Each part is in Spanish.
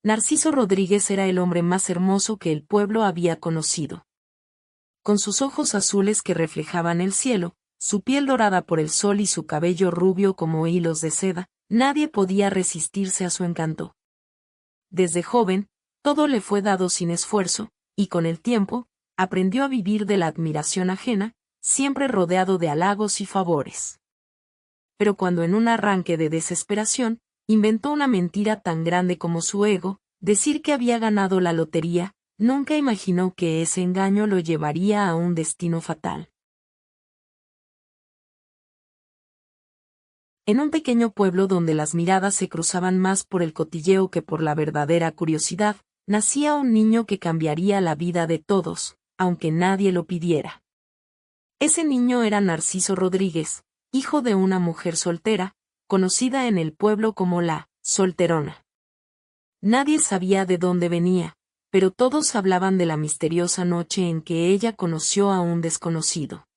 Narciso Rodríguez era el hombre más hermoso que el pueblo había conocido. Con sus ojos azules que reflejaban el cielo, su piel dorada por el sol y su cabello rubio como hilos de seda, nadie podía resistirse a su encanto. Desde joven, todo le fue dado sin esfuerzo, y con el tiempo, aprendió a vivir de la admiración ajena, siempre rodeado de halagos y favores. Pero cuando en un arranque de desesperación, inventó una mentira tan grande como su ego, decir que había ganado la lotería, nunca imaginó que ese engaño lo llevaría a un destino fatal. En un pequeño pueblo donde las miradas se cruzaban más por el cotilleo que por la verdadera curiosidad, nacía un niño que cambiaría la vida de todos, aunque nadie lo pidiera. Ese niño era Narciso Rodríguez, hijo de una mujer soltera, conocida en el pueblo como la solterona. Nadie sabía de dónde venía, pero todos hablaban de la misteriosa noche en que ella conoció a un desconocido.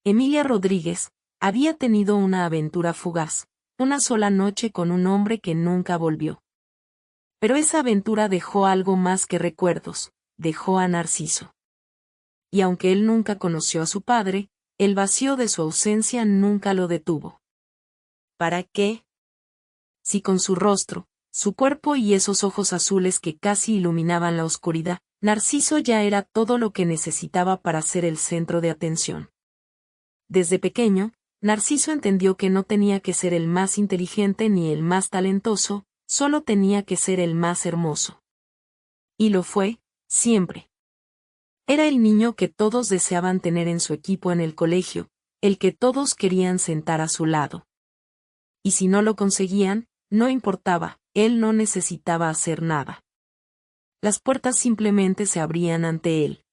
Emilia Rodríguez había tenido una aventura fugaz, una sola noche con un hombre que nunca volvió. Pero esa aventura dejó algo más que recuerdos, dejó a Narciso. Y aunque él nunca conoció a su padre, el vacío de su ausencia nunca lo detuvo. ¿Para qué? Si con su rostro, su cuerpo y esos ojos azules que casi iluminaban la oscuridad, Narciso ya era todo lo que necesitaba para ser el centro de atención. Desde pequeño, Narciso entendió que no tenía que ser el más inteligente ni el más talentoso, solo tenía que ser el más hermoso. Y lo fue, siempre. Era el niño que todos deseaban tener en su equipo en el colegio, el que todos querían sentar a su lado. Y si no lo conseguían, no importaba, él no necesitaba hacer nada. Las puertas simplemente se abrían ante él.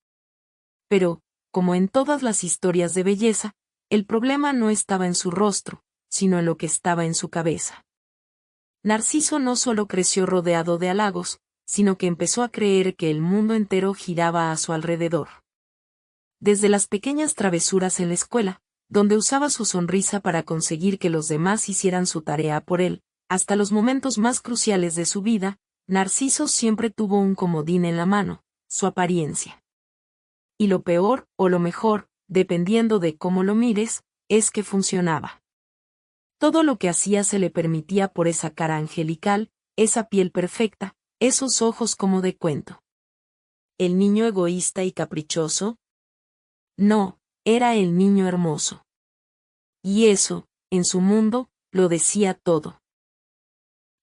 Pero, como en todas las historias de belleza, el problema no estaba en su rostro, sino en lo que estaba en su cabeza. Narciso no solo creció rodeado de halagos, sino que empezó a creer que el mundo entero giraba a su alrededor. Desde las pequeñas travesuras en la escuela, donde usaba su sonrisa para conseguir que los demás hicieran su tarea por él, hasta los momentos más cruciales de su vida, Narciso siempre tuvo un comodín en la mano, su apariencia. Y lo peor, o lo mejor, dependiendo de cómo lo mires, es que funcionaba. Todo lo que hacía se le permitía por esa cara angelical, esa piel perfecta, esos ojos como de cuento. ¿El niño egoísta y caprichoso? No, era el niño hermoso. Y eso, en su mundo, lo decía todo.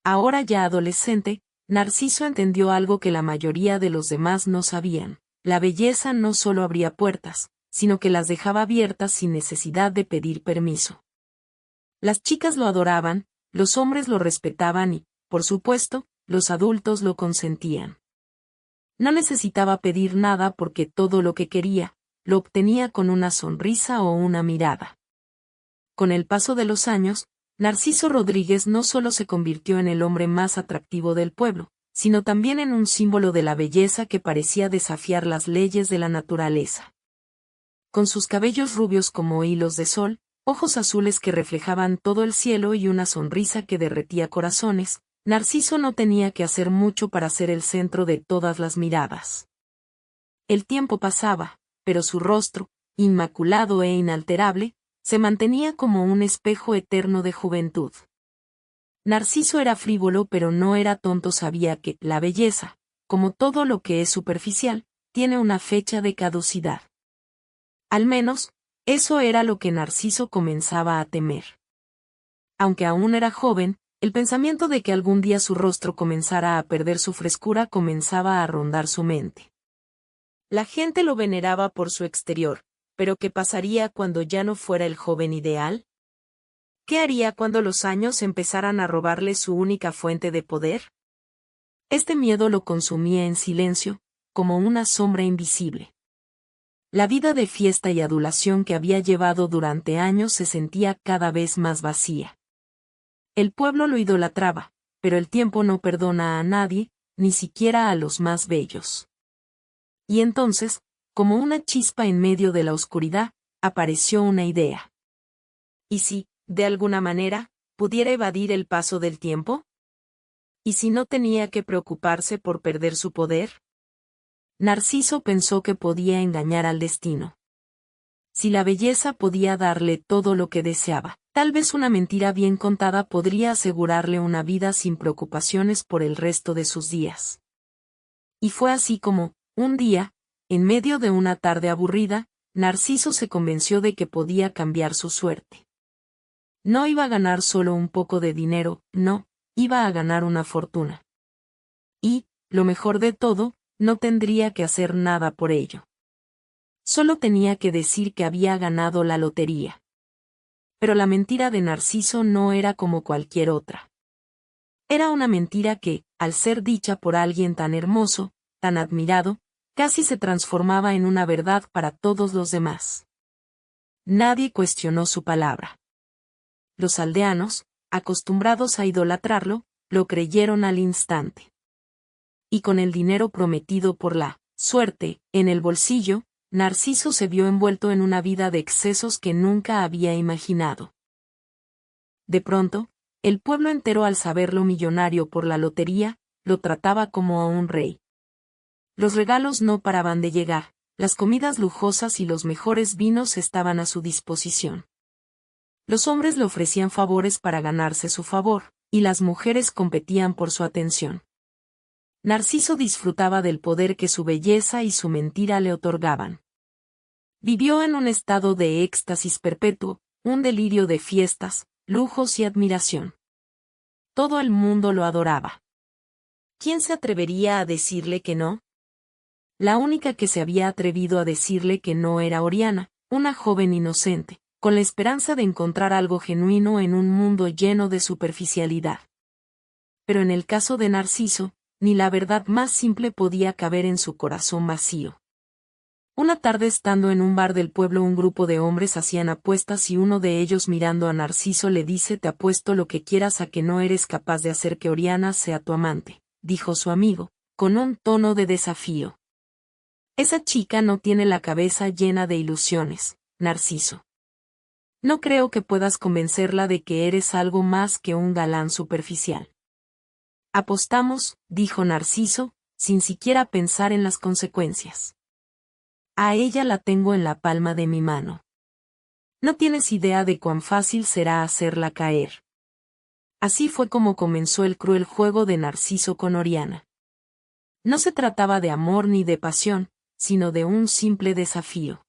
Ahora ya adolescente, Narciso entendió algo que la mayoría de los demás no sabían. La belleza no solo abría puertas, sino que las dejaba abiertas sin necesidad de pedir permiso. Las chicas lo adoraban, los hombres lo respetaban y, por supuesto, los adultos lo consentían. No necesitaba pedir nada porque todo lo que quería, lo obtenía con una sonrisa o una mirada. Con el paso de los años, Narciso Rodríguez no solo se convirtió en el hombre más atractivo del pueblo, sino también en un símbolo de la belleza que parecía desafiar las leyes de la naturaleza. Con sus cabellos rubios como hilos de sol, ojos azules que reflejaban todo el cielo y una sonrisa que derretía corazones, Narciso no tenía que hacer mucho para ser el centro de todas las miradas. El tiempo pasaba, pero su rostro, inmaculado e inalterable, se mantenía como un espejo eterno de juventud. Narciso era frívolo pero no era tonto, sabía que la belleza, como todo lo que es superficial, tiene una fecha de caducidad. Al menos, eso era lo que Narciso comenzaba a temer. Aunque aún era joven, el pensamiento de que algún día su rostro comenzara a perder su frescura comenzaba a rondar su mente. La gente lo veneraba por su exterior, pero ¿qué pasaría cuando ya no fuera el joven ideal? ¿Qué haría cuando los años empezaran a robarle su única fuente de poder? Este miedo lo consumía en silencio, como una sombra invisible. La vida de fiesta y adulación que había llevado durante años se sentía cada vez más vacía. El pueblo lo idolatraba, pero el tiempo no perdona a nadie, ni siquiera a los más bellos. Y entonces, como una chispa en medio de la oscuridad, apareció una idea. ¿Y si, de alguna manera, pudiera evadir el paso del tiempo? ¿Y si no tenía que preocuparse por perder su poder? Narciso pensó que podía engañar al destino. Si la belleza podía darle todo lo que deseaba, tal vez una mentira bien contada podría asegurarle una vida sin preocupaciones por el resto de sus días. Y fue así como, un día, en medio de una tarde aburrida, Narciso se convenció de que podía cambiar su suerte. No iba a ganar solo un poco de dinero, no, iba a ganar una fortuna. Y, lo mejor de todo, no tendría que hacer nada por ello. Solo tenía que decir que había ganado la lotería. Pero la mentira de Narciso no era como cualquier otra. Era una mentira que, al ser dicha por alguien tan hermoso, tan admirado, casi se transformaba en una verdad para todos los demás. Nadie cuestionó su palabra. Los aldeanos, acostumbrados a idolatrarlo, lo creyeron al instante. Y con el dinero prometido por la suerte en el bolsillo, Narciso se vio envuelto en una vida de excesos que nunca había imaginado. De pronto, el pueblo entero, al saberlo millonario por la lotería, lo trataba como a un rey. Los regalos no paraban de llegar, las comidas lujosas y los mejores vinos estaban a su disposición. Los hombres le ofrecían favores para ganarse su favor, y las mujeres competían por su atención. Narciso disfrutaba del poder que su belleza y su mentira le otorgaban. Vivió en un estado de éxtasis perpetuo, un delirio de fiestas, lujos y admiración. Todo el mundo lo adoraba. ¿Quién se atrevería a decirle que no? La única que se había atrevido a decirle que no era Oriana, una joven inocente, con la esperanza de encontrar algo genuino en un mundo lleno de superficialidad. Pero en el caso de Narciso, ni la verdad más simple podía caber en su corazón vacío. Una tarde, estando en un bar del pueblo, un grupo de hombres hacían apuestas y uno de ellos, mirando a Narciso, le dice: «Te apuesto lo que quieras a que no eres capaz de hacer que Oriana sea tu amante», dijo su amigo, con un tono de desafío. «Esa chica no tiene la cabeza llena de ilusiones, Narciso. No creo que puedas convencerla de que eres algo más que un galán superficial». «Apostamos», dijo Narciso, sin siquiera pensar en las consecuencias. «A ella la tengo en la palma de mi mano. No tienes idea de cuán fácil será hacerla caer». Así fue como comenzó el cruel juego de Narciso con Oriana. No se trataba de amor ni de pasión, sino de un simple desafío.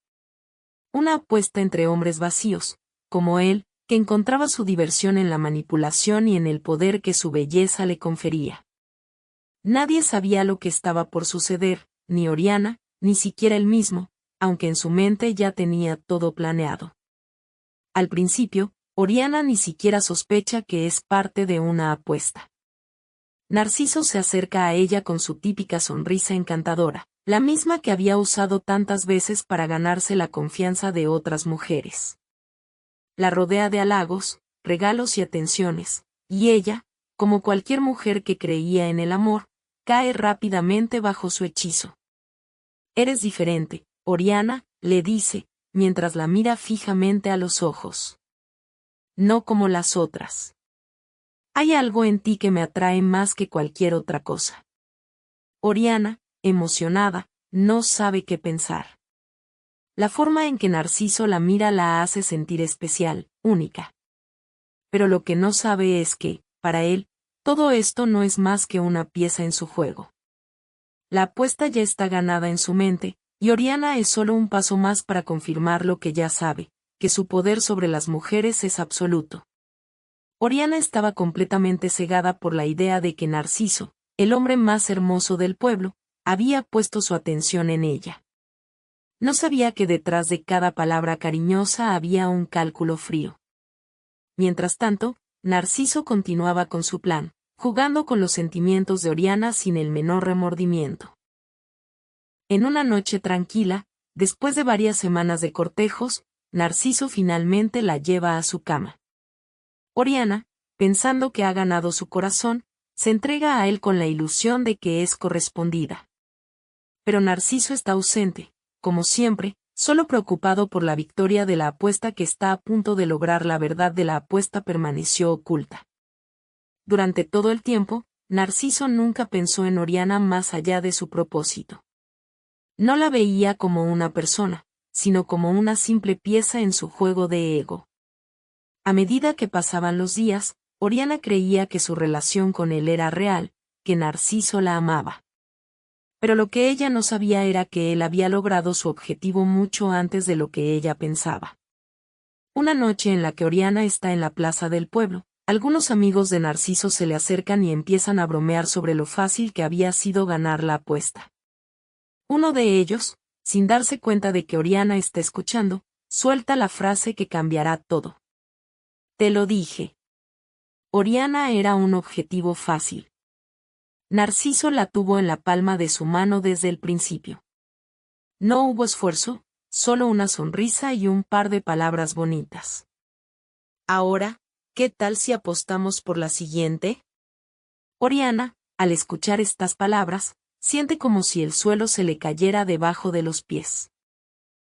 Una apuesta entre hombres vacíos, como él, que encontraba su diversión en la manipulación y en el poder que su belleza le confería. Nadie sabía lo que estaba por suceder, ni Oriana, ni siquiera él mismo, aunque en su mente ya tenía todo planeado. Al principio, Oriana ni siquiera sospecha que es parte de una apuesta. Narciso se acerca a ella con su típica sonrisa encantadora, la misma que había usado tantas veces para ganarse la confianza de otras mujeres. La rodea de halagos, regalos y atenciones, y ella, como cualquier mujer que creía en el amor, cae rápidamente bajo su hechizo. «Eres diferente, Oriana», le dice, mientras la mira fijamente a los ojos. «No como las otras. Hay algo en ti que me atrae más que cualquier otra cosa». Oriana, emocionada, no sabe qué pensar. La forma en que Narciso la mira la hace sentir especial, única. Pero lo que no sabe es que, para él, todo esto no es más que una pieza en su juego. La apuesta ya está ganada en su mente, y Oriana es solo un paso más para confirmar lo que ya sabe, que su poder sobre las mujeres es absoluto. Oriana estaba completamente cegada por la idea de que Narciso, el hombre más hermoso del pueblo, había puesto su atención en ella. No sabía que detrás de cada palabra cariñosa había un cálculo frío. Mientras tanto, Narciso continuaba con su plan, jugando con los sentimientos de Oriana sin el menor remordimiento. En una noche tranquila, después de varias semanas de cortejos, Narciso finalmente la lleva a su cama. Oriana, pensando que ha ganado su corazón, se entrega a él con la ilusión de que es correspondida. Pero Narciso está ausente, como siempre, solo preocupado por la victoria de la apuesta que está a punto de lograr. La verdad de la apuesta permaneció oculta. Durante todo el tiempo, Narciso nunca pensó en Oriana más allá de su propósito. No la veía como una persona, sino como una simple pieza en su juego de ego. A medida que pasaban los días, Oriana creía que su relación con él era real, que Narciso la amaba. Pero lo que ella no sabía era que él había logrado su objetivo mucho antes de lo que ella pensaba. Una noche en la que Oriana está en la plaza del pueblo, algunos amigos de Narciso se le acercan y empiezan a bromear sobre lo fácil que había sido ganar la apuesta. Uno de ellos, sin darse cuenta de que Oriana está escuchando, suelta la frase que cambiará todo. Te lo dije. Oriana era un objetivo fácil. Narciso la tuvo en la palma de su mano desde el principio. No hubo esfuerzo, solo una sonrisa y un par de palabras bonitas. Ahora, ¿qué tal si apostamos por la siguiente? Oriana, al escuchar estas palabras, siente como si el suelo se le cayera debajo de los pies.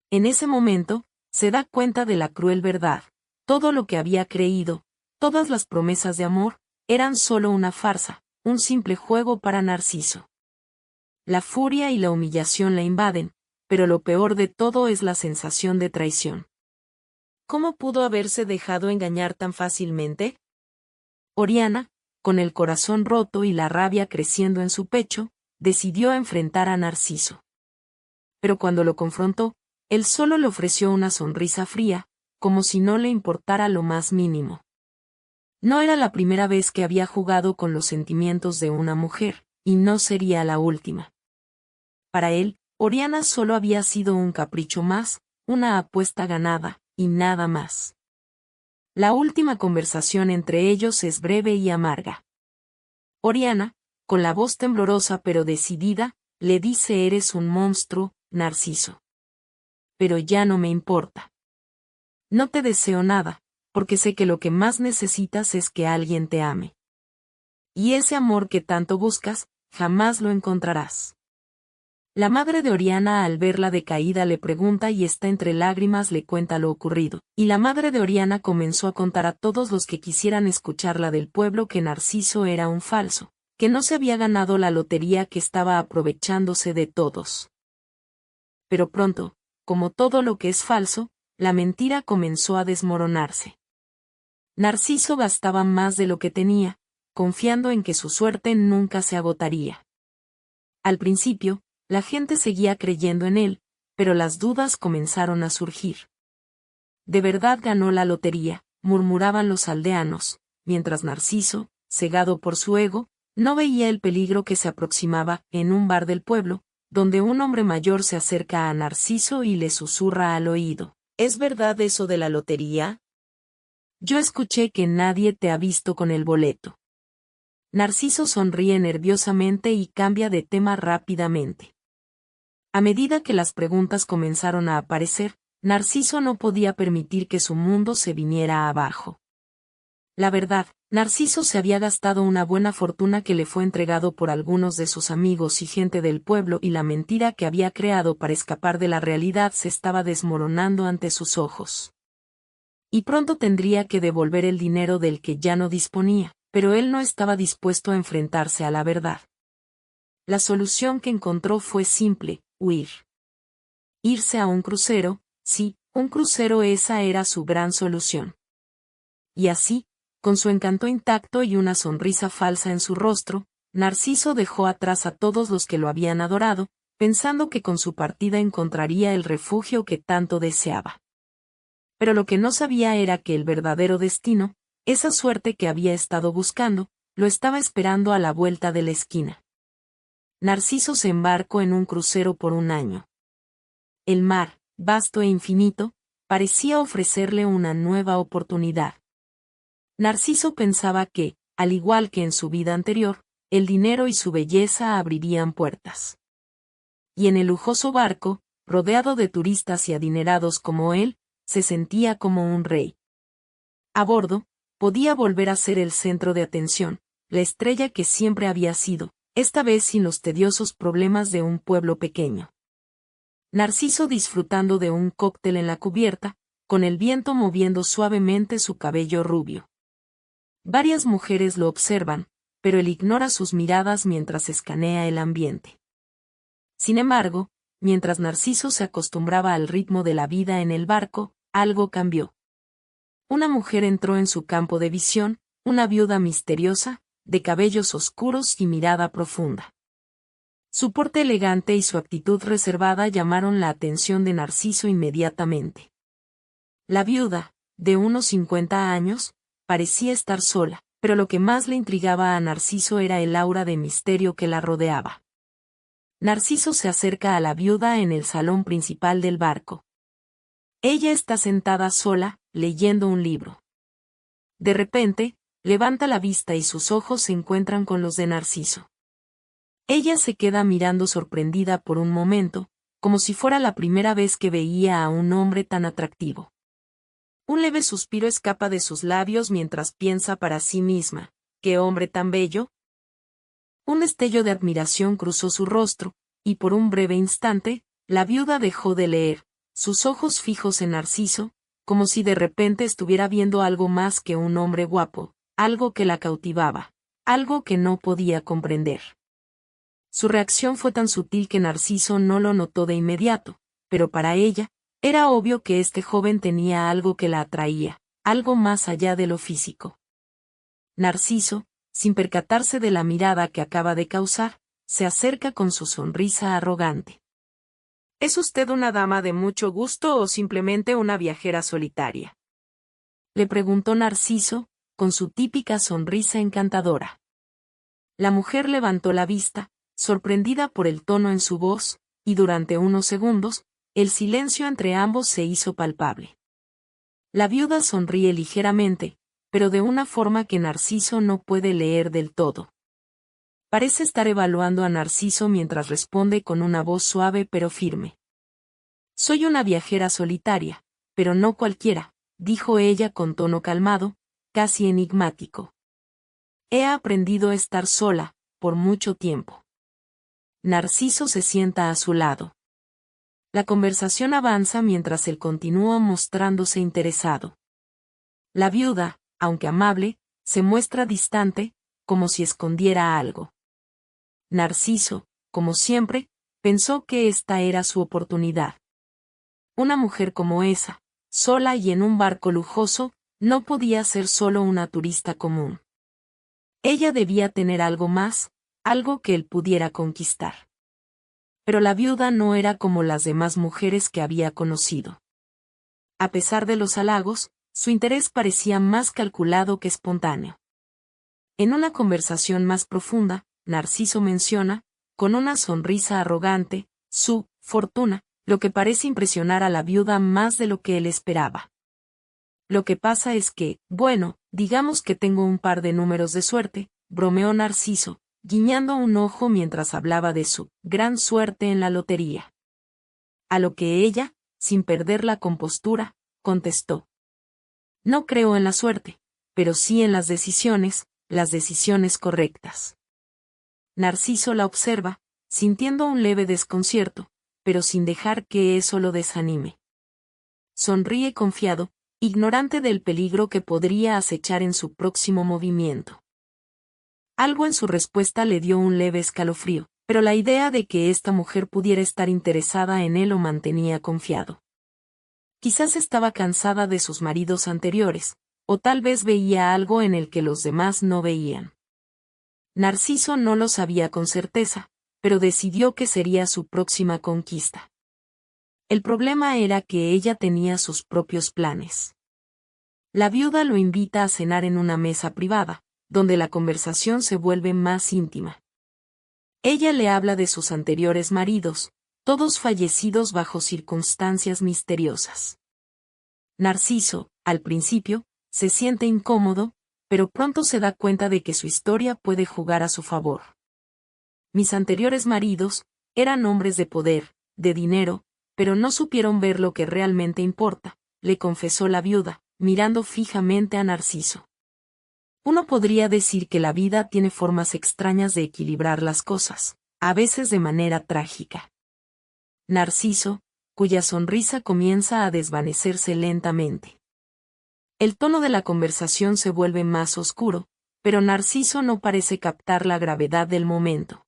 En ese momento, se da cuenta de la cruel verdad. Todo lo que había creído, todas las promesas de amor, eran solo una farsa, un simple juego para Narciso. La furia y la humillación la invaden, pero lo peor de todo es la sensación de traición. ¿Cómo pudo haberse dejado engañar tan fácilmente? Oriana, con el corazón roto y la rabia creciendo en su pecho, decidió enfrentar a Narciso. Pero cuando lo confrontó, él solo le ofreció una sonrisa fría, como si no le importara lo más mínimo. No era la primera vez que había jugado con los sentimientos de una mujer, y no sería la última. Para él, Oriana solo había sido un capricho más, una apuesta ganada, y nada más. La última conversación entre ellos es breve y amarga. Oriana, con la voz temblorosa pero decidida, le dice: eres un monstruo, Narciso. Pero ya no me importa. No te deseo nada, porque sé que lo que más necesitas es que alguien te ame. Y ese amor que tanto buscas, jamás lo encontrarás. La madre de Oriana, al verla decaída, le pregunta y está entre lágrimas le cuenta lo ocurrido, y la madre de Oriana comenzó a contar a todos los que quisieran escucharla del pueblo que Narciso era un falso, que no se había ganado la lotería, que estaba aprovechándose de todos. Pero pronto, como todo lo que es falso, la mentira comenzó a desmoronarse. Narciso gastaba más de lo que tenía, confiando en que su suerte nunca se agotaría. Al principio, la gente seguía creyendo en él, pero las dudas comenzaron a surgir. ¿De verdad ganó la lotería?, murmuraban los aldeanos, mientras Narciso, cegado por su ego, no veía el peligro que se aproximaba. En un bar del pueblo, donde un hombre mayor se acerca a Narciso y le susurra al oído: ¿es verdad eso de la lotería? Yo escuché que nadie te ha visto con el boleto. Narciso sonríe nerviosamente y cambia de tema rápidamente. A medida que las preguntas comenzaron a aparecer, Narciso no podía permitir que su mundo se viniera abajo. La verdad, Narciso se había gastado una buena fortuna que le fue entregado por algunos de sus amigos y gente del pueblo, y la mentira que había creado para escapar de la realidad se estaba desmoronando ante sus ojos. Y pronto tendría que devolver el dinero del que ya no disponía, pero él no estaba dispuesto a enfrentarse a la verdad. La solución que encontró fue simple: huir. Irse a un crucero, sí, un crucero, esa era su gran solución. Y así, con su encanto intacto y una sonrisa falsa en su rostro, Narciso dejó atrás a todos los que lo habían adorado, pensando que con su partida encontraría el refugio que tanto deseaba. Pero lo que no sabía era que el verdadero destino, esa suerte que había estado buscando, lo estaba esperando a la vuelta de la esquina. Narciso se embarcó en un crucero por un año. El mar, vasto e infinito, parecía ofrecerle una nueva oportunidad. Narciso pensaba que, al igual que en su vida anterior, el dinero y su belleza abrirían puertas. Y en el lujoso barco, rodeado de turistas y adinerados como él, se sentía como un rey. A bordo, podía volver a ser el centro de atención, la estrella que siempre había sido, esta vez sin los tediosos problemas de un pueblo pequeño. Narciso, disfrutando de un cóctel en la cubierta, con el viento moviendo suavemente su cabello rubio. Varias mujeres lo observan, pero él ignora sus miradas mientras escanea el ambiente. Sin embargo, mientras Narciso se acostumbraba al ritmo de la vida en el barco, algo cambió. Una mujer entró en su campo de visión, una viuda misteriosa, de cabellos oscuros y mirada profunda. Su porte elegante y su actitud reservada llamaron la atención de Narciso inmediatamente. La viuda, de unos 50 años, parecía estar sola, pero lo que más le intrigaba a Narciso era el aura de misterio que la rodeaba. Narciso se acerca a la viuda en el salón principal del barco. Ella está sentada sola, leyendo un libro. De repente, levanta la vista y sus ojos se encuentran con los de Narciso. Ella se queda mirando sorprendida por un momento, como si fuera la primera vez que veía a un hombre tan atractivo. Un leve suspiro escapa de sus labios mientras piensa para sí misma, ¿qué hombre tan bello? Un destello de admiración cruzó su rostro, y por un breve instante, la viuda dejó de leer, sus ojos fijos en Narciso, como si de repente estuviera viendo algo más que un hombre guapo, algo que la cautivaba, algo que no podía comprender. Su reacción fue tan sutil que Narciso no lo notó de inmediato, pero para ella, era obvio que este joven tenía algo que la atraía, algo más allá de lo físico. Narciso, sin percatarse de la mirada que acaba de causar, se acerca con su sonrisa arrogante. ¿Es usted una dama de mucho gusto o simplemente una viajera solitaria?, le preguntó Narciso, con su típica sonrisa encantadora. La mujer levantó la vista, sorprendida por el tono en su voz, y durante unos segundos, el silencio entre ambos se hizo palpable. La viuda sonríe ligeramente, pero de una forma que Narciso no puede leer del todo. Parece estar evaluando a Narciso mientras responde con una voz suave pero firme. Soy una viajera solitaria, pero no cualquiera, dijo ella con tono calmado, casi enigmático. He aprendido a estar sola, por mucho tiempo. Narciso se sienta a su lado. La conversación avanza mientras él continúa mostrándose interesado. La viuda, aunque amable, se muestra distante, como si escondiera algo. Narciso, como siempre, pensó que esta era su oportunidad. Una mujer como esa, sola y en un barco lujoso, no podía ser solo una turista común. Ella debía tener algo más, algo que él pudiera conquistar. Pero la viuda no era como las demás mujeres que había conocido. A pesar de los halagos, su interés parecía más calculado que espontáneo. En una conversación más profunda, Narciso menciona, con una sonrisa arrogante, su fortuna, lo que parece impresionar a la viuda más de lo que él esperaba. Lo que pasa es que, bueno, digamos que tengo un par de números de suerte, bromeó Narciso, guiñando un ojo mientras hablaba de su gran suerte en la lotería. A lo que ella, sin perder la compostura, contestó. No creo en la suerte, pero sí en las decisiones correctas. Narciso la observa, sintiendo un leve desconcierto, pero sin dejar que eso lo desanime. Sonríe confiado, ignorante del peligro que podría acechar en su próximo movimiento. Algo en su respuesta le dio un leve escalofrío, pero la idea de que esta mujer pudiera estar interesada en él lo mantenía confiado. Quizás estaba cansada de sus maridos anteriores, o tal vez veía algo en el que los demás no veían. Narciso no lo sabía con certeza, pero decidió que sería su próxima conquista. El problema era que ella tenía sus propios planes. La viuda lo invita a cenar en una mesa privada, donde la conversación se vuelve más íntima. Ella le habla de sus anteriores maridos, todos fallecidos bajo circunstancias misteriosas. Narciso, al principio, se siente incómodo, pero pronto se da cuenta de que su historia puede jugar a su favor. Mis anteriores maridos eran hombres de poder, de dinero, pero no supieron ver lo que realmente importa, le confesó la viuda, mirando fijamente a Narciso. Uno podría decir que la vida tiene formas extrañas de equilibrar las cosas, a veces de manera trágica. Narciso, cuya sonrisa comienza a desvanecerse lentamente. El tono de la conversación se vuelve más oscuro, pero Narciso no parece captar la gravedad del momento.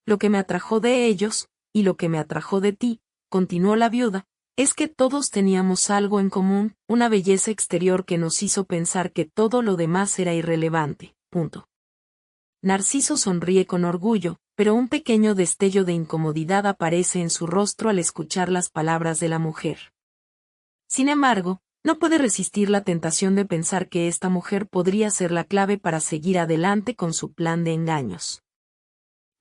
Lo que me atrajo de ellos, y lo que me atrajo de ti, continuó la viuda, es que todos teníamos algo en común, una belleza exterior que nos hizo pensar que todo lo demás era irrelevante. Punto. Narciso sonríe con orgullo, pero un pequeño destello de incomodidad aparece en su rostro al escuchar las palabras de la mujer. Sin embargo, no puede resistir la tentación de pensar que esta mujer podría ser la clave para seguir adelante con su plan de engaños.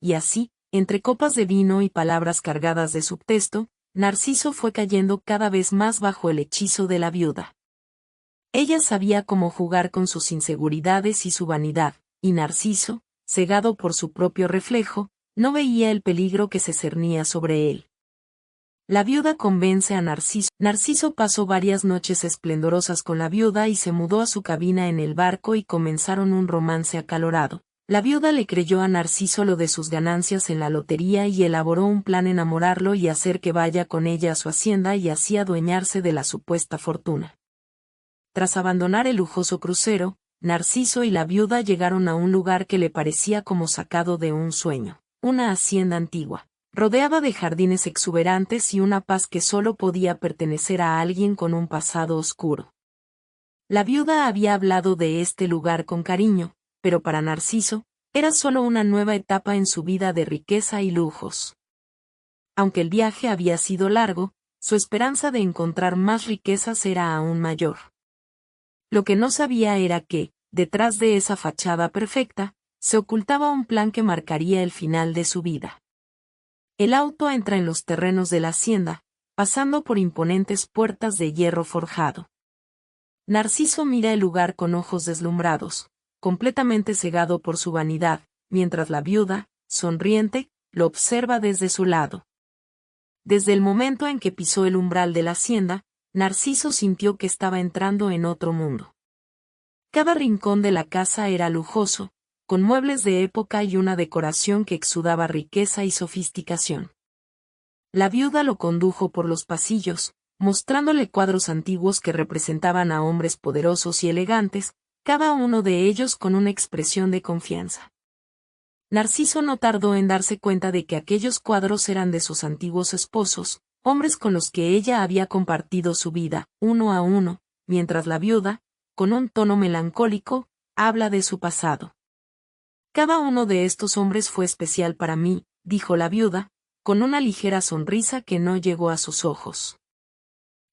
Y así, entre copas de vino y palabras cargadas de subtexto, Narciso fue cayendo cada vez más bajo el hechizo de la viuda. Ella sabía cómo jugar con sus inseguridades y su vanidad, y Narciso, cegado por su propio reflejo, no veía el peligro que se cernía sobre él. La viuda convence a Narciso. Narciso pasó varias noches esplendorosas con la viuda y se mudó a su cabina en el barco y comenzaron un romance acalorado. La viuda le creyó a Narciso lo de sus ganancias en la lotería y elaboró un plan enamorarlo y hacer que vaya con ella a su hacienda y así adueñarse de la supuesta fortuna. Tras abandonar el lujoso crucero, Narciso y la viuda llegaron a un lugar que le parecía como sacado de un sueño, una hacienda antigua, rodeada de jardines exuberantes y una paz que solo podía pertenecer a alguien con un pasado oscuro. La viuda había hablado de este lugar con cariño, pero para Narciso, era solo una nueva etapa en su vida de riqueza y lujos. Aunque el viaje había sido largo, su esperanza de encontrar más riquezas era aún mayor. Lo que no sabía era que, detrás de esa fachada perfecta, se ocultaba un plan que marcaría el final de su vida. El auto entra en los terrenos de la hacienda, pasando por imponentes puertas de hierro forjado. Narciso mira el lugar con ojos deslumbrados, completamente cegado por su vanidad, mientras la viuda, sonriente, lo observa desde su lado. Desde el momento en que pisó el umbral de la hacienda, Narciso sintió que estaba entrando en otro mundo. Cada rincón de la casa era lujoso, con muebles de época y una decoración que exudaba riqueza y sofisticación. La viuda lo condujo por los pasillos, mostrándole cuadros antiguos que representaban a hombres poderosos y elegantes, cada uno de ellos con una expresión de confianza. Narciso no tardó en darse cuenta de que aquellos cuadros eran de sus antiguos esposos, hombres con los que ella había compartido su vida, uno a uno, mientras la viuda, con un tono melancólico, habla de su pasado. Cada uno de estos hombres fue especial para mí, dijo la viuda, con una ligera sonrisa que no llegó a sus ojos.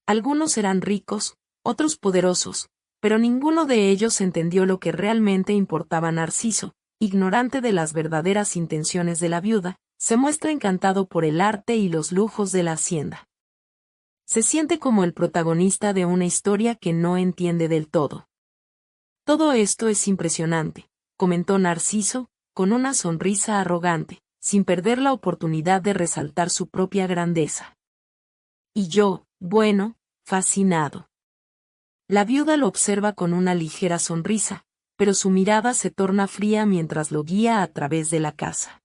Algunos eran ricos, otros poderosos, pero ninguno de ellos entendió lo que realmente importaba a Narciso, ignorante de las verdaderas intenciones de la viuda, se muestra encantado por el arte y los lujos de la hacienda. Se siente como el protagonista de una historia que no entiende del todo. Todo esto es impresionante, comentó Narciso, con una sonrisa arrogante, sin perder la oportunidad de resaltar su propia grandeza. Y yo, bueno, fascinado. La viuda lo observa con una ligera sonrisa, pero su mirada se torna fría mientras lo guía a través de la casa.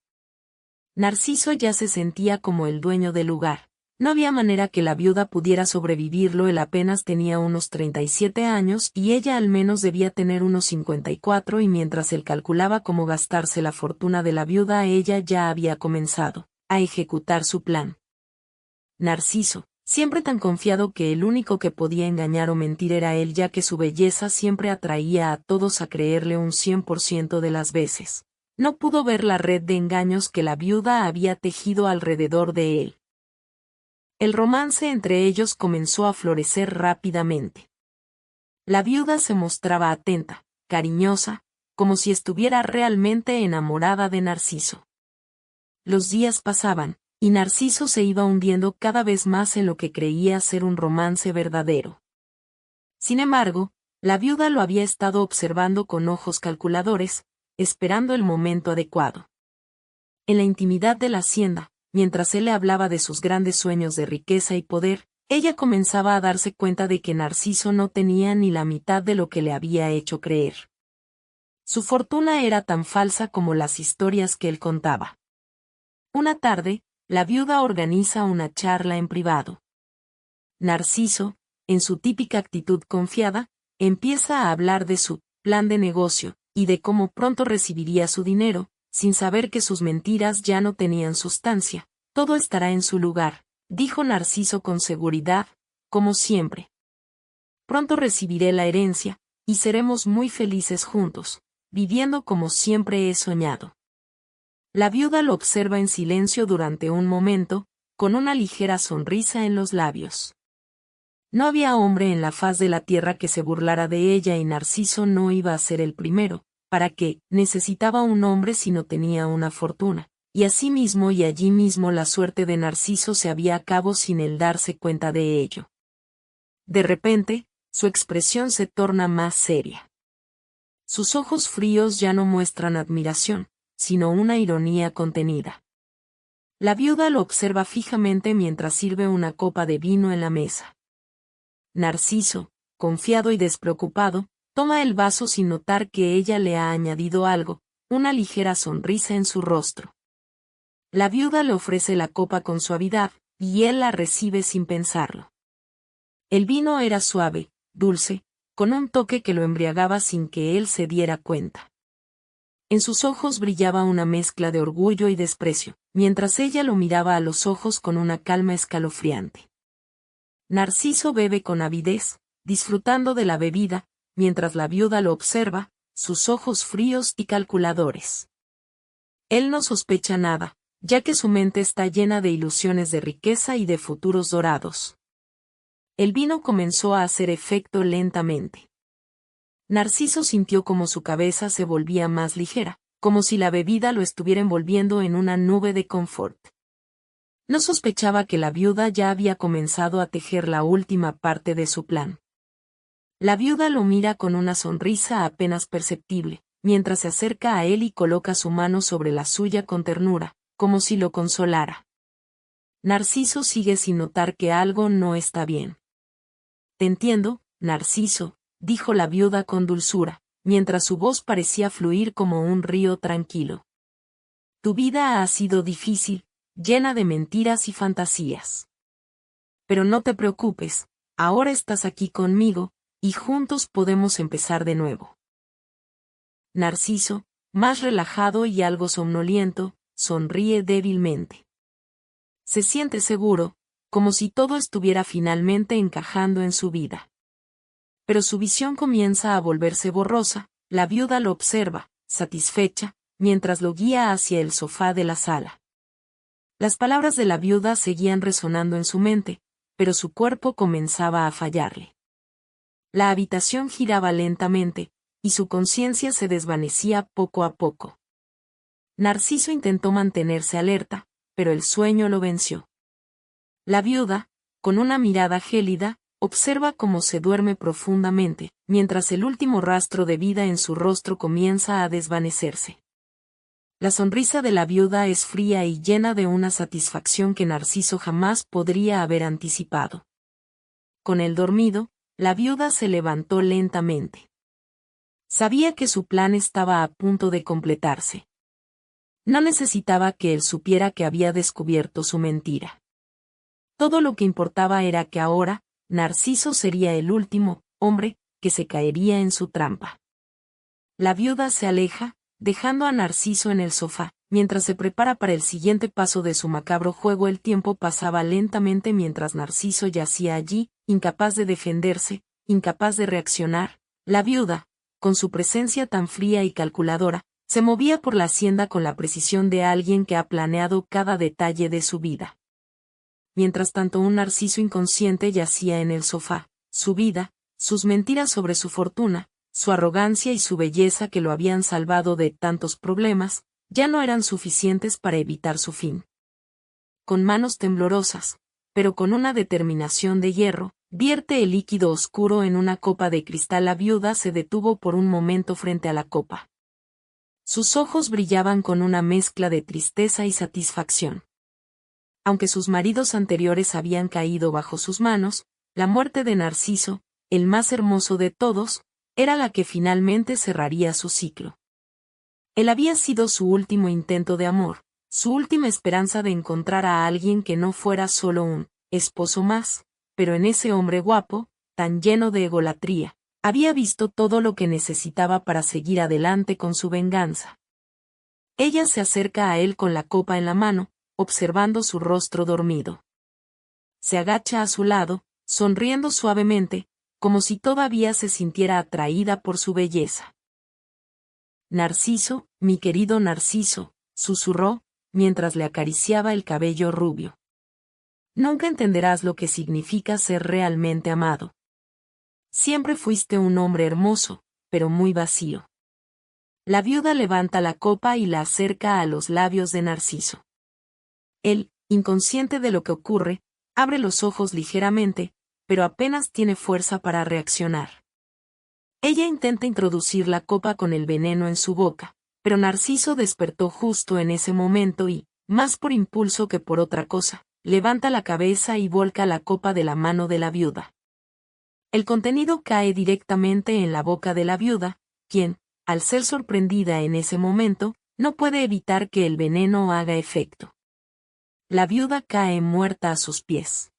Narciso ya se sentía como el dueño del lugar. No había manera que la viuda pudiera sobrevivirlo. Él apenas tenía unos 37 años y ella al menos debía tener unos 54 y mientras él calculaba cómo gastarse la fortuna de la viuda ella ya había comenzado a ejecutar su plan. Narciso, siempre tan confiado que el único que podía engañar o mentir era él ya que su belleza siempre atraía a todos a creerle un 100% de las veces. No pudo ver la red de engaños que la viuda había tejido alrededor de él. El romance entre ellos comenzó a florecer rápidamente. La viuda se mostraba atenta, cariñosa, como si estuviera realmente enamorada de Narciso. Los días pasaban, y Narciso se iba hundiendo cada vez más en lo que creía ser un romance verdadero. Sin embargo, la viuda lo había estado observando con ojos calculadores, esperando el momento adecuado. En la intimidad de la hacienda, mientras él le hablaba de sus grandes sueños de riqueza y poder, ella comenzaba a darse cuenta de que Narciso no tenía ni la mitad de lo que le había hecho creer. Su fortuna era tan falsa como las historias que él contaba. Una tarde, la viuda organiza una charla en privado. Narciso, en su típica actitud confiada, empieza a hablar de su plan de negocio, y de cómo pronto recibiría su dinero, sin saber que sus mentiras ya no tenían sustancia. Todo estará en su lugar, dijo Narciso con seguridad, como siempre. Pronto recibiré la herencia, y seremos muy felices juntos, viviendo como siempre he soñado. La viuda lo observa en silencio durante un momento, con una ligera sonrisa en los labios. No había hombre en la faz de la tierra que se burlara de ella y Narciso no iba a ser el primero. ¿Para qué necesitaba un hombre si no tenía una fortuna? Y asimismo y allí mismo la suerte de Narciso se había acabado sin él darse cuenta de ello. De repente, su expresión se torna más seria. Sus ojos fríos ya no muestran admiración, sino una ironía contenida. La viuda lo observa fijamente mientras sirve una copa de vino en la mesa. Narciso, confiado y despreocupado, toma el vaso sin notar que ella le ha añadido algo, una ligera sonrisa en su rostro. La viuda le ofrece la copa con suavidad, y él la recibe sin pensarlo. El vino era suave, dulce, con un toque que lo embriagaba sin que él se diera cuenta. En sus ojos brillaba una mezcla de orgullo y desprecio, mientras ella lo miraba a los ojos con una calma escalofriante. Narciso bebe con avidez, disfrutando de la bebida, mientras la viuda lo observa, sus ojos fríos y calculadores. Él no sospecha nada, ya que su mente está llena de ilusiones de riqueza y de futuros dorados. El vino comenzó a hacer efecto lentamente. Narciso sintió como su cabeza se volvía más ligera, como si la bebida lo estuviera envolviendo en una nube de confort. No sospechaba que la viuda ya había comenzado a tejer la última parte de su plan. La viuda lo mira con una sonrisa apenas perceptible, mientras se acerca a él y coloca su mano sobre la suya con ternura, como si lo consolara. Narciso sigue sin notar que algo no está bien. Te entiendo, Narciso, dijo la viuda con dulzura, mientras su voz parecía fluir como un río tranquilo. Tu vida ha sido difícil, llena de mentiras y fantasías. Pero no te preocupes, ahora estás aquí conmigo, y juntos podemos empezar de nuevo. Narciso, más relajado y algo somnoliento, sonríe débilmente. Se siente seguro, como si todo estuviera finalmente encajando en su vida. Pero su visión comienza a volverse borrosa, la viuda lo observa, satisfecha, mientras lo guía hacia el sofá de la sala. Las palabras de la viuda seguían resonando en su mente, pero su cuerpo comenzaba a fallarle. La habitación giraba lentamente, y su conciencia se desvanecía poco a poco. Narciso intentó mantenerse alerta, pero el sueño lo venció. La viuda, con una mirada gélida, observa cómo se duerme profundamente, mientras el último rastro de vida en su rostro comienza a desvanecerse. La sonrisa de la viuda es fría y llena de una satisfacción que Narciso jamás podría haber anticipado. Con él dormido, la viuda se levantó lentamente. Sabía que su plan estaba a punto de completarse. No necesitaba que él supiera que había descubierto su mentira. Todo lo que importaba era que ahora, Narciso sería el último hombre que se caería en su trampa. La viuda se aleja, dejando a Narciso en el sofá. Mientras se prepara para el siguiente paso de su macabro juego, el tiempo pasaba lentamente mientras Narciso yacía allí, incapaz de defenderse, incapaz de reaccionar. La viuda, con su presencia tan fría y calculadora, se movía por la hacienda con la precisión de alguien que ha planeado cada detalle de su vida. Mientras tanto, un Narciso inconsciente yacía en el sofá. Su vida, sus mentiras sobre su fortuna, su arrogancia y su belleza que lo habían salvado de tantos problemas, ya no eran suficientes para evitar su fin. Con manos temblorosas, pero con una determinación de hierro, vierte el líquido oscuro en una copa de cristal. La viuda se detuvo por un momento frente a la copa. Sus ojos brillaban con una mezcla de tristeza y satisfacción. Aunque sus maridos anteriores habían caído bajo sus manos, la muerte de Narciso, el más hermoso de todos, era la que finalmente cerraría su ciclo. Él había sido su último intento de amor, su última esperanza de encontrar a alguien que no fuera solo un esposo más, pero en ese hombre guapo, tan lleno de egolatría, Había visto todo lo que necesitaba para seguir adelante con su venganza. Ella se acerca a él con la copa en la mano, observando su rostro dormido. Se agacha a su lado, sonriendo suavemente, como si todavía se sintiera atraída por su belleza. Narciso, mi querido Narciso, susurró, mientras le acariciaba el cabello rubio. Nunca entenderás lo que significa ser realmente amado. Siempre fuiste un hombre hermoso, pero muy vacío. La viuda levanta la copa y la acerca a los labios de Narciso. Él, inconsciente de lo que ocurre, abre los ojos ligeramente, pero apenas tiene fuerza para reaccionar. Ella intenta introducir la copa con el veneno en su boca, pero Narciso despertó justo en ese momento y, más por impulso que por otra cosa, levanta la cabeza y volca la copa de la mano de la viuda. El contenido cae directamente en la boca de la viuda, quien, al ser sorprendida en ese momento, no puede evitar que el veneno haga efecto. La viuda cae muerta a sus pies.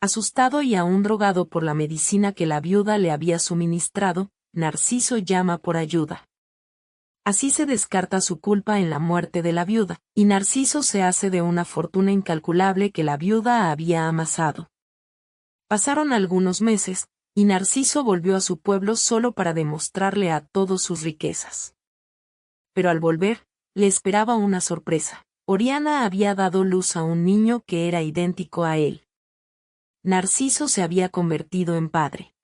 Asustado y aún drogado por la medicina que la viuda le había suministrado, Narciso llama por ayuda. Así se descarta su culpa en la muerte de la viuda, y Narciso se hace de una fortuna incalculable que la viuda había amasado. Pasaron algunos meses, y Narciso volvió a su pueblo solo para demostrarle a todos sus riquezas. Pero al volver, le esperaba una sorpresa. Oriana había dado luz a un niño que era idéntico a él. Narciso se había convertido en padre.